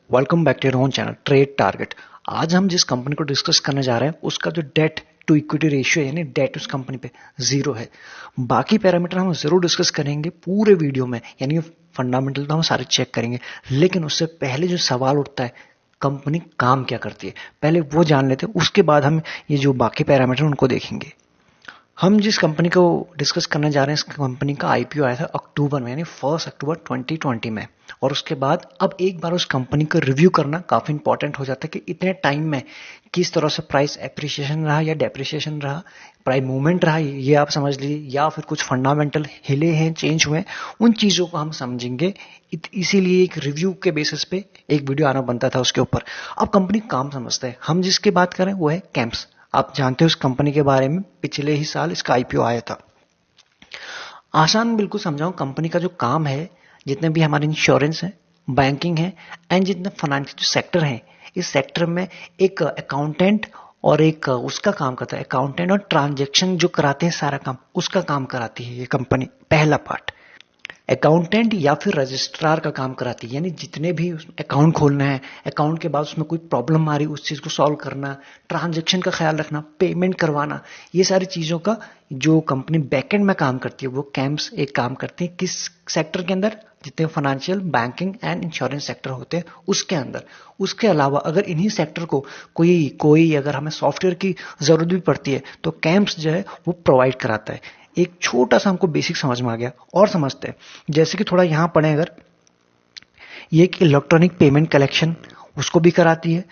Welcome back to your own channel trade target. आज हम जिस कंपनी को डिस्कस करने जा रहे हैं उसका जो डेट टू इक्विटी रेशियो यानी डेट उस कंपनी पे जीरो है। बाकी पैरामीटर हम जरूर डिस्कस करेंगे पूरे वीडियो में, यानी फंडामेंटल तो हम सारे चेक करेंगे, लेकिन उससे पहले जो सवाल उठता है कंपनी काम क्या करती है पहले वो जान लेते हैं, उसके बाद हम ये जो बाकी पैरामीटर उनको देखेंगे। हम जिस कंपनी को डिस्कस करने जा रहे हैं इस कंपनी का आईपीओ आया था अक्टूबर में, यानी 1 अक्टूबर 2020 में। और उसके बाद अब एक बार उस कंपनी को रिव्यू करना काफी इंपॉर्टेंट हो जाता है कि इतने टाइम में किस तरह से प्राइस एप्रिसिएशन रहा या डेप्रिसिएशन रहा, प्राइस मूवमेंट रहा, ये आप समझ लीजिए, या फिर कुछ फंडामेंटल हिले हैं, चेंज हुए, उन चीजों को हम समझेंगे। इसीलिए एक रिव्यू के बेसिस पे एक वीडियो आना बनता था उसके ऊपर। अब कंपनी काम समझते हैं, हम जिसकी बात करें वो है कैंप्स। आप जानते हो इस कंपनी के बारे में, पिछले ही साल इसका आईपीओ आया था। आसान बिल्कुल समझाऊं, कंपनी का जो काम है, जितने भी हमारे इंश्योरेंस है, बैंकिंग है एंड जितने फाइनेंशियल जो सेक्टर है, इस सेक्टर में एक अकाउंटेंट और एक उसका काम करता है, अकाउंटेंट और ट्रांजैक्शन जो कराते हैं सारा काम, उसका काम कराती है ये कंपनी। पहला पार्ट अकाउंटेंट या फिर रजिस्ट्रार का काम कराती है, यानी जितने भी अकाउंट खोलना है, अकाउंट के बाद उसमें कोई प्रॉब्लम आ रही उस चीज को सॉल्व करना, ट्रांजैक्शन का ख्याल रखना, पेमेंट करवाना, ये सारी चीजों का जो कंपनी बैकएंड में काम करती है वो कैंप्स एक काम करती है। किस सेक्टर के अंदर? जितने financial, banking and insurance sector होते हैं उसके अंदर। उसके अलावा अगर इन्हीं सेक्टर को कोई कोई अगर हमें सॉफ्टवेयर की जरूरत भी पड़ती है तो कैंप्स जो है वो प्रोवाइड कराता है। एक छोटा सा हमको बेसिक समझ में आ गया और समझते हैं। जैसे कि थोड़ा यहां पढ़े, अगर ये एक इलेक्ट्रॉनिक पेमेंट कलेक्शन उसको भी कराती है,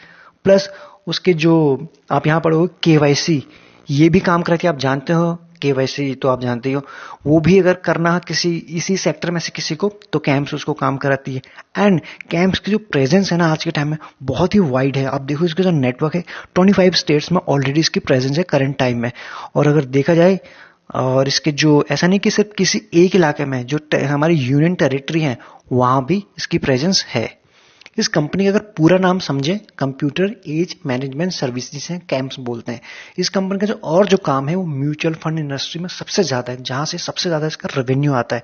प्लस उसके जो आप यहां पढ़ोगे केवाईसी, ये भी काम कराती है। आप जानते हो केवाईसी तो आप जानते हो, वो भी अगर करना है किसी इसी सेक्टर में से किसी को तो कैंप्स उसको काम कराती है। एंड कैंप्स की जो प्रेजेंस है ना आज के टाइम में बहुत ही वाइड है। आप देखो इसका जो नेटवर्क है 25 स्टेट्स में ऑलरेडी इसकी प्रेजेंस है करंट टाइम में। और अगर देखा जाए, और इसके जो ऐसा नहीं कि सिर्फ किसी एक इलाके में, जो हमारी यूनियन टेरिटरी है वहां भी इसकी प्रेजेंस है। इस कंपनी का अगर पूरा नाम समझे, कंप्यूटर एज मैनेजमेंट सर्विस, जिसे कैंप्स बोलते हैं। इस कंपनी का जो काम है वो म्यूचुअल फंड इंडस्ट्री में सबसे ज्यादा है, जहां से सबसे ज्यादा इसका रेवेन्यू आता है।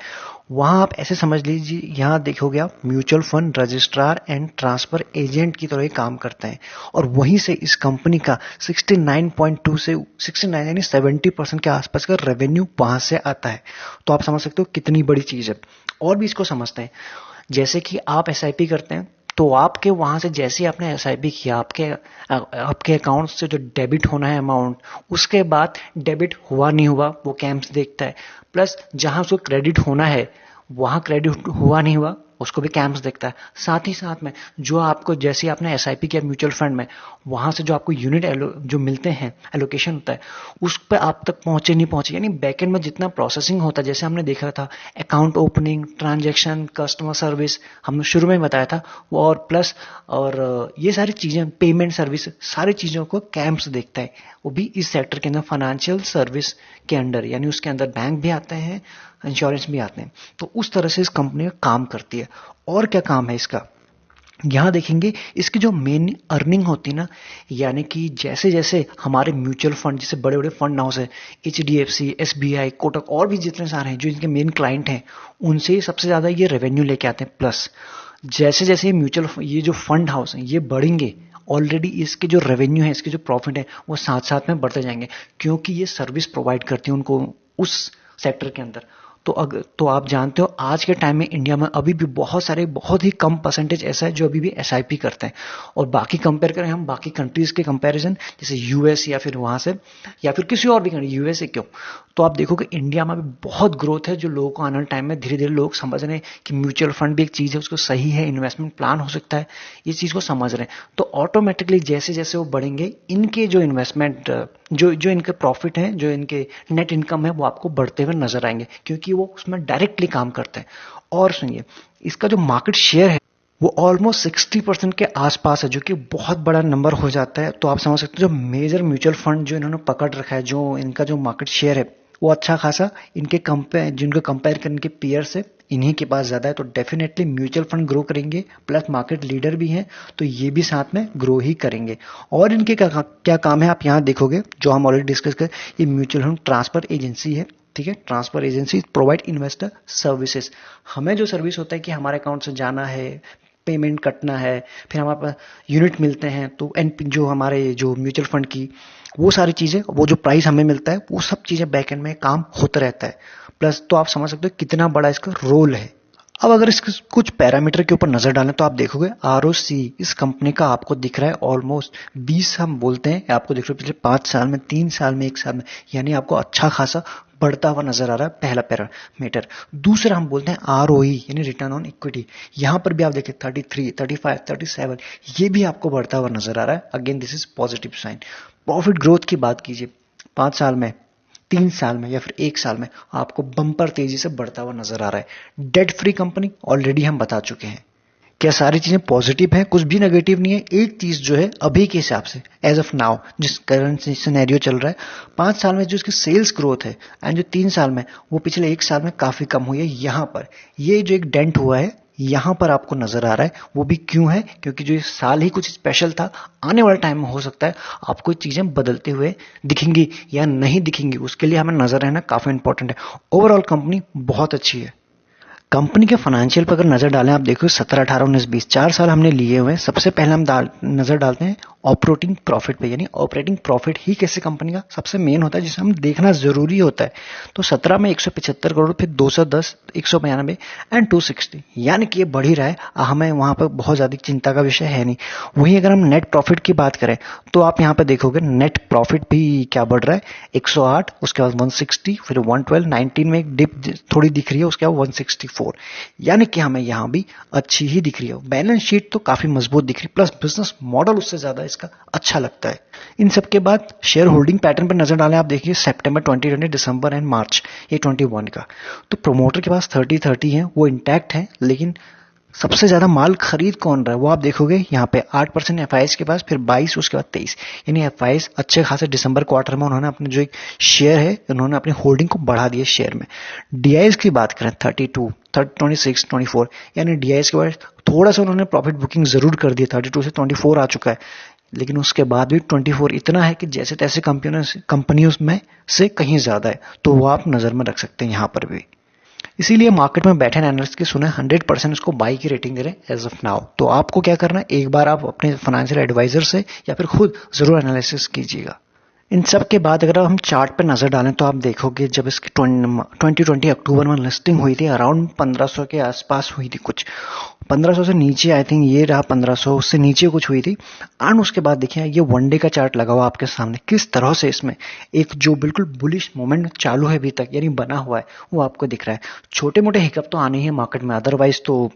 वहां आप ऐसे समझ लीजिए, यहां देखोगे आप mutual fund registrar and transfer agent की तरह ही काम करते हैं। और वहीं से इस कंपनी का 69.2 से 69 यानी 70% के आसपास का रेवेन्यू वहां से आता है। तो आप समझ सकते हो कितनी बड़ी चीज है। और भी इसको समझते हैं, जैसे कि आप एसआईपी करते हैं तो आपके वहां से जैसे ही आपने एसआईपी किया, आपके अकाउंट से जो डेबिट होना है अमाउंट, उसके बाद डेबिट हुआ नहीं हुआ वो कैंप्स देखता है। प्लस जहां उसको क्रेडिट होना है वहां क्रेडिट हुआ नहीं हुआ उसको भी कैंप्स देखता है। साथ ही साथ में जो आपको, जैसे आपने एसआईपी किया म्यूचुअल फंड में, वहां से जो आपको यूनिट जो मिलते हैं, एलोकेशन होता है, उस पर आप तक पहुंचे नहीं पहुंचे, यानी बैकएंड में जितना प्रोसेसिंग होता है, जैसे हमने देखा था account opening, transaction, customer service, हमने शुरू में बताया था वो, और प्लस और ये सारी चीजें, पेमेंट सर्विस, सारी चीजों को कैंप्स देखता है। वो भी इस सेक्टर के अंदर फाइनेंशियल सर्विस के अंडर, यानी उसके अंदर बैंक भी आते हैं, इंश्योरेंस भी आते हैं। तो उस तरह से इस कंपनी का काम करती है। और क्या काम है इसका, यहां देखेंगे इसकी जो मेन अर्निंग होती है ना, यानी कि जैसे जैसे हमारे म्यूचुअल फंड, जैसे बड़े बड़े फंड हाउस है, एचडीएफसी, एसबीआई, कोटक और भी जितने सारे हैं जो इनके मेन क्लाइंट हैं, उनसे सबसे ज्यादा ये रेवेन्यू लेके आते हैं। प्लस जैसे जैसे ये जो फंड हाउस है ये बढ़ेंगे, ऑलरेडी इसके जो रेवेन्यू है, इसके जो प्रॉफिट है वो साथ साथ में बढ़ते जाएंगे, क्योंकि ये सर्विस प्रोवाइड करती है उनको उस सेक्टर के अंदर। तो आप जानते हो आज के टाइम में इंडिया में अभी भी बहुत ही कम परसेंटेज ऐसा है जो अभी भी एसआईपी करते हैं। और बाकी कंपेयर करें हम बाकी कंट्रीज के कंपैरिजन, जैसे यूएस या फिर वहां से, या फिर किसी और भी कंट्री, यूएसए क्यों, तो आप देखोगे इंडिया में भी बहुत ग्रोथ है, जो लोगों को आने वाले टाइम में धीरे धीरे लोग समझ रहे हैं कि म्यूचुअल फंड भी एक चीज है, उसको सही है, इन्वेस्टमेंट प्लान हो सकता है, ये चीज को समझ रहे हैं। तो ऑटोमेटिकली जैसे जैसे वो बढ़ेंगे, इनके जो इन्वेस्टमेंट, जो जो इनके प्रॉफिट है, जो इनके नेट इनकम है, वो आपको बढ़ते हुए नजर आएंगे, क्योंकि वो उसमें डायरेक्टली काम करते हैं। और सुनिए, इसका जो मार्केट शेयर है वो ऑलमोस्ट 60% के आसपास है, जो कि बहुत बड़ा नंबर हो जाता है। तो आप समझ सकते हो जो मेजर म्यूचुअल फंड जो इन्होंने पकड़ रखा है, जो इनका जो मार्केट शेयर है वो अच्छा खासा जिनको कंपेयर करने के पीयर से इन्हीं के पास ज्यादा है। तो डेफिनेटली म्यूचुअल फंड ग्रो करेंगे, प्लस मार्केट लीडर भी हैं, तो ये भी साथ में ग्रो ही करेंगे। और इनके क्या काम है आप यहाँ देखोगे, जो हम ऑलरेडी डिस्कस कर, ये म्यूचुअल फंड ट्रांसफर एजेंसी है। ठीक है, transfer agency provide investor services. हमें जो सर्विस होता है कि हमारे अकाउंट से जाना है, पेमेंट कटना है, फिर हमारे पास यूनिट मिलते हैं, तो एनपी जो हमारे जो म्यूचुअल फंड की वो सारी चीजें, वो जो प्राइस हमें मिलता है, वो सब चीजें बैकएंड में काम होता रहता है। प्लस तो आप समझ सकते हो कितना बड़ा इसका रोल है। अब अगर इसके कुछ पैरामीटर के ऊपर नजर डालें तो आप देखोगे आरओसी इस कंपनी का आपको दिख रहा है ऑलमोस्ट 20, हम बोलते हैं आपको दिख रहा है पिछले 5 साल में, 3 साल में, 1 साल में, यानी आपको अच्छा खासा बढ़ता हुआ नजर आ रहा है, पहला पैरामीटर। दूसरा हम बोलते हैं आरओई यानी रिटर्न ऑन इक्विटी, यहां पर भी आप देखिए 33, 35, 37, ये भी आपको बढ़ता हुआ नजर आ रहा है। Again this is positive sign. Profit growth की बात कीजिए, 5 साल में, 3 साल में या फिर 1 साल में आपको बम्पर तेजी से बढ़ता हुआ नजर आ रहा है। डेट फ्री कंपनी ऑलरेडी हम बता चुके हैं। क्या सारी चीजें पॉजिटिव हैं? कुछ भी नेगेटिव नहीं है। एक चीज जो है अभी के हिसाब से एज ऑफ नाउ जिस करंट सिनेरियो चल रहा है, 5 साल में जो इसकी सेल्स ग्रोथ है एंड जो 3 साल में, वो पिछले 1 साल में काफी कम हुई है। यहां पर ये जो एक डेंट हुआ है यहां पर आपको नजर आ रहा है, वो भी क्यों है? क्योंकि जो इस साल ही कुछ स्पेशल था, आने वाले टाइम में हो सकता है आपको चीजें बदलते हुए दिखेंगी या नहीं दिखेंगी, उसके लिए हमें नजर रहना काफी इंपॉर्टेंट है। ओवरऑल कंपनी बहुत अच्छी है। कंपनी के फाइनेंशियल पर अगर नजर डालें, आप देखो 17, 18, 19, 20 4 साल हमने लिए हुए हैं। सबसे पहले हम नजर डालते हैं ऑपरेटिंग प्रॉफिट पे, यानी ऑपरेटिंग प्रॉफिट ही कैसे कंपनी का सबसे मेन होता है जिसे हम देखना जरूरी होता है। तो 17 में 175 करोड़, फिर 210, 192 एंड 260, यानी कि ये बढ़ ही रहा है, हमें वहां पर बहुत ज्यादा चिंता का विषय है नहीं। वहीं अगर हम नेट प्रॉफिट की बात करें तो आप यहां पर देखोगे नेट प्रॉफिट भी क्या बढ़ रहा है, 108, उसके बाद 160, फिर 112, 19 में एक डिप थोड़ी दिख रही है, उसके बाद 164, यानी कि हमें यहां भी अच्छी ही दिख रही है। बैलेंस शीट तो काफी मजबूत दिख रही है, प्लस बिजनेस मॉडल उससे ज्यादा इसका अच्छा लगता है। इन सब के बाद शेयर होल्डिंग पैटर्न पर नजर डालें, आप देखिए सितंबर 2020, दिसंबर एंड मार्च ये 21 का, तो प्रोमोटर के पास 30-30 है, वो इंटैक्ट है। लेकिन सबसे ज्यादा माल खरीद कौन रहा है वो आप देखोगे यहाँ पे 8% एफआईएस के पास, फिर 22, उसके बाद 23, यानी एफआईएस अच्छे खासे दिसंबर क्वार्टर में उन्होंने अपने जो एक शेयर है, उन्होंने अपनी होल्डिंग को बढ़ा दिया शेयर में। डीआईएस की बात करें 32, 26, 24, यानी डीआईएस के बाद थोड़ा सा उन्होंने प्रॉफिट बुकिंग जरूर कर दी, 32 से 24 आ चुका है, लेकिन उसके बाद भी 24 इतना है कि जैसे तैसे कंपनियों में से कहीं ज्यादा है, तो वो आप नजर में रख सकते हैं यहाँ पर भी। इसीलिए मार्केट में बैठे एनालिस्ट की सुने 100% उसको बाई की रेटिंग दे रहे हैं एज ऑफ नाउ। तो आपको क्या करना है, एक बार आप अपने फाइनेंशियल एडवाइजर से या फिर खुद जरूर एनालिसिस कीजिएगा। इन सब के बाद अगर हम चार्ट पर नजर डालें तो आप देखोगे जब इसकी 2020 अक्टूबर में लिस्टिंग हुई थी, अराउंड 1500 के आसपास हुई थी, कुछ 1500 से नीचे, आई थिंक ये रहा 1500, उससे नीचे कुछ हुई थी। एंड उसके बाद देखिए ये वनडे का चार्ट लगा हुआ आपके सामने, किस तरह से इसमें एक जो बिल्कुल बुलिश मोमेंट चालू है अभी तक, यानी बना हुआ है, वो आपको दिख रहा है। छोटे मोटे हिकअप तो आने ही है मार्केट में, अदरवाइज तो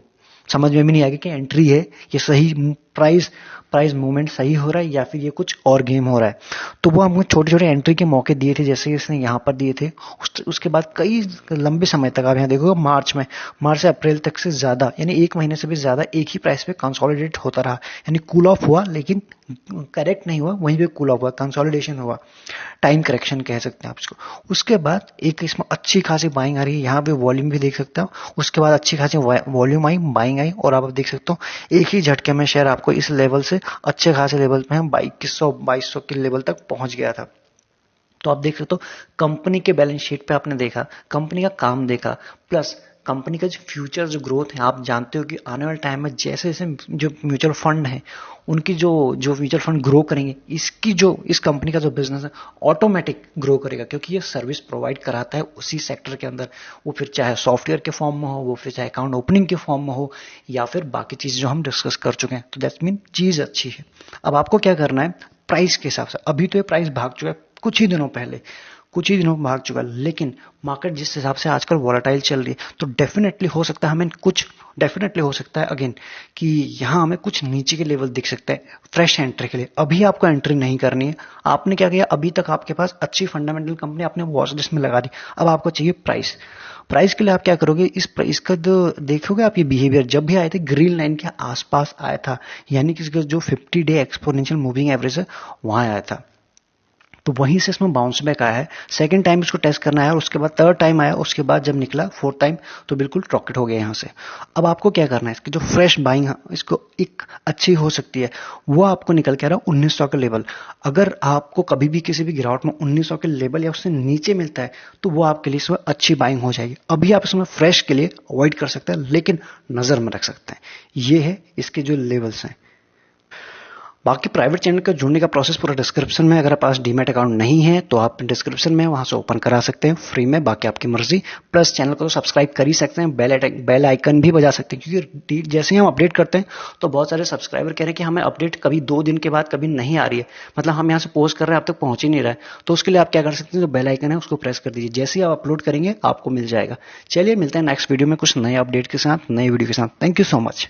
समझ में भी नहीं आएगा कि एंट्री है ये सही, प्राइस मूवमेंट सही हो रहा है या फिर ये कुछ और गेम हो रहा है। तो वो हमको छोटे छोटे एंट्री के मौके दिए थे, जैसे इसने यहाँ पर दिए थे। उसके बाद कई लंबे समय तक आप यहाँ देखोगे मार्च से अप्रैल तक से ज्यादा, यानी 1 महीने से भी ज्यादा एक ही प्राइस पे कंसोलिडेट होता रहा, यानी कूल ऑफ हुआ लेकिन करेक्ट नहीं हुआ, वहीं पे कूल ऑफ हुआ, कंसोलिडेशन हुआ, टाइम करेक्शन कह सकते हैं आप इसको। उसके बाद एक इसमें अच्छी खासी बाइंग आ रही है, यहाँ पे वॉल्यूम भी देख सकते हो, उसके बाद अच्छी खासी वॉल्यूम आई, बाइंग आई, और आप देख सकते हो एक ही झटके में शेयर आपको इस लेवल से अच्छे खासे लेवल पे हम 2100-2200 के लेवल तक पहुंच गया था। तो आप देख सकते हो कंपनी के बैलेंस शीट पे आपने देखा, कंपनी का काम देखा, प्लस कंपनी का जो फ्यूचर जो ग्रोथ है, आप जानते हो कि आने वाले टाइम में जैसे जैसे जो म्यूचुअल फंड है उनकी जो म्यूचुअल फंड ग्रो करेंगे, इस कंपनी का जो बिजनेस है ऑटोमेटिक ग्रो करेगा, क्योंकि ये सर्विस प्रोवाइड कराता है उसी सेक्टर के अंदर, वो फिर चाहे सॉफ्टवेयर के फॉर्म में हो, वो फिर चाहे अकाउंट ओपनिंग के फॉर्म में हो, या फिर बाकी चीज जो हम डिस्कस कर चुके हैं। तो दैट्स मीन चीज अच्छी है। अब आपको क्या करना है, प्राइस के हिसाब से, अभी तो ये प्राइस भाग चुका है कुछ ही दिनों में भाग चुका है, लेकिन मार्केट जिस हिसाब से आजकल वॉलेटाइल चल रही है, तो डेफिनेटली हो सकता है अगेन कि यहां हमें कुछ नीचे के लेवल दिख सकता है फ्रेश एंट्री के लिए। अभी आपको एंट्री नहीं करनी है। आपने क्या किया, अभी तक आपके पास अच्छी फंडामेंटल कंपनी आपने वॉच लिस्ट में लगा दी, अब आपको चाहिए प्राइस के लिए आप क्या करोगे, इस प्राइस का जो देखोगे आप, ये बिहेवियर जब भी आए थे ग्रीन लाइन के आसपास आया था, यानी कि जो 50 डे एक्सपोनेंशियल मूविंग एवरेज है वहां आया था। तो वहीं से इसमें बाउंस बैक आया है। सेकंड टाइम इसको टेस्ट करना है और उसके बाद थर्ड टाइम आया, उसके बाद जब निकला फोर्थ टाइम तो बिल्कुल रॉकेट हो गया यहाँ से। अब आपको क्या करना है, इसकी जो फ्रेश बाइंग इसको एक अच्छी हो सकती है वो आपको निकल के आ रहा है 1900 का लेवल। अगर आपको कभी भी किसी भी गिरावट में 1900 के लेवल या उससे नीचे मिलता है तो वो आपके लिए इसमें अच्छी बाइंग हो जाएगी। अभी आप इसमें फ्रेश के लिए अवॉइड कर सकते हैं, लेकिन नजर में रख सकते हैं। ये है इसके जो लेवल्स हैं। बाकी प्राइवेट चैनल का जुड़ने का प्रोसेस पूरा डिस्क्रिप्शन में, अगर आप पास डीमैट अकाउंट नहीं है तो आप डिस्क्रिप्शन में वहां से ओपन करा सकते हैं फ्री में, बाकी आपकी मर्जी। प्लस चैनल को तो सब्सक्राइब कर ही सकते हैं, बेल आइकन भी बजा सकते हैं, क्योंकि जैसे ही हम अपडेट करते हैं तो बहुत सारे सब्सक्राइबर कह रहे हैं कि हमें अपडेट कभी 2 दिन के बाद कभी नहीं आ रही है, मतलब हम यहाँ से पोस्ट कर रहे हैं अब तक पहुंच ही नहीं रहा है। तो उसके लिए आप क्या कर सकते हैं, जो बेल आइकन है उसको प्रेस कर दीजिए, जैसे ही आप अपलोड करेंगे आपको मिल जाएगा। चलिए मिलते हैं नेक्स्ट वीडियो में कुछ नए अपडेट के साथ, नए वीडियो के साथ। Thank you so much.